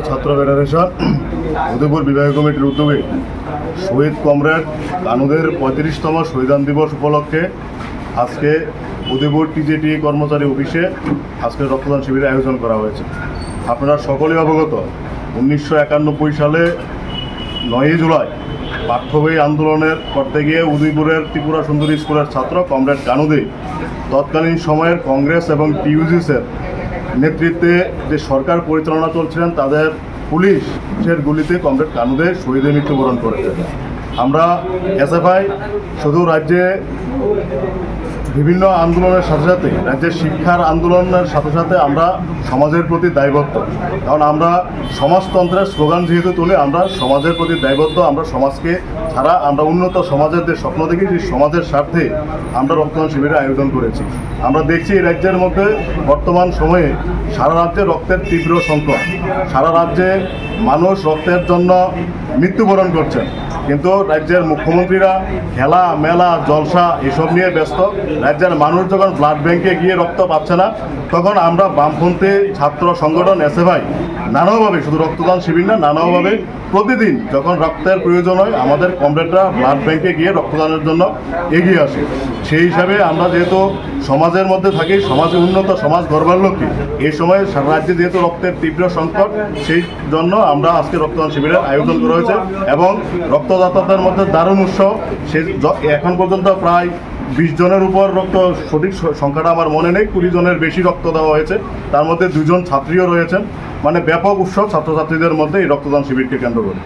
ছাত্র ফেডারেশন উদয়পুর বিভাগীয় কমিটির উদ্যোগে শহীদ কমরেড কানুদের 35তম শহীদান দিবস উপলক্ষে আজকে উদয়পুর টিজেটি কর্মচারী অফিসে আজকে রক্তদান শিবিরের আয়োজন করা হয়েছে। আপনারা সকলেই অবগত, 1991 সালে 9 জুলাই পাঠ্য বই আন্দোলনের করতে গিয়ে উদয়পুরের ত্রিপুরা সুন্দরী স্কুলের ছাত্র কমরেড কানুদে তৎকালীন সময়ের কংগ্রেস এবং টিইউজিসের নেতৃত্বে যে সরকার পরিচালনা চলছিলেন তাদের পুলিশের গুলিতে কমরেড কানুদে শহীদের মৃত্যুবরণ করেছে। আমরা এসএফআই শুধু রাজ্যে বিভিন্ন আন্দোলনের সাথে সাথে রাজ্যের শিক্ষার আন্দোলনের সাথে সাথে আমরা সমাজের প্রতি দায়বদ্ধ, কারণ আমরা সমাজতন্ত্রের স্লোগান যেহেতু তুলে আমরা সমাজের প্রতি দায়বদ্ধ। আমরা সমাজকে ছাড়া আমরা উন্নত সমাজের যে স্বপ্ন দেখি সেই সমাজের স্বার্থে আমরা রক্তদান শিবিরের আয়োজন করেছি। আমরা দেখছি এই রাজ্যের মধ্যে বর্তমান সময়ে সারা রাজ্যে রক্তের তীব্র সংকট, সারা রাজ্যে মানুষ রক্তের জন্য মৃত্যুবরণ করছেন, কিন্তু রাজ্যের মুখ্যমন্ত্রীরা খেলা মেলা জলসা এসব নিয়ে ব্যস্ত। রাজ্যের মানুষ যখন ব্লাড ব্যাংকে গিয়ে রক্ত পাচ্ছে না, তখন আমরা বামপন্থী ছাত্র সংগঠন এসএফআই নানাভাবে, শুধু রক্তদান শিবির না, নানাভাবে প্রতিদিন যখন রক্তের প্রয়োজন হয় আমাদের কমরেডরা ব্লাড ব্যাংকে গিয়ে রক্তদানের জন্য এগিয়ে আসে। সেই হিসাবে আমরা যেহেতু সমাজের মধ্যে থাকি, সমাজে উন্নত সমাজ গড়বার লক্ষ্যে এই সময় সারা রাজ্যে যেহেতু রক্তের তীব্র সংকট, সেই জন্য আমরা আজকে রক্তদান শিবিরের আয়োজন করা হয়েছে এবং রক্তদাতাদের মধ্যে দারুণ উৎসাহ। সে এখন পর্যন্ত প্রায় 20 জনের উপর রক্ত, সঠিক সংখ্যাটা আমার মনে নেই, 20 জনের বেশি রক্ত দেওয়া হয়েছে, তার মধ্যে 2 জন ছাত্রীও রয়েছেন। মানে ব্যাপক উৎসব ছাত্রছাত্রীদের মধ্যে এই রক্তদান শিবিরকে কেন্দ্র করে।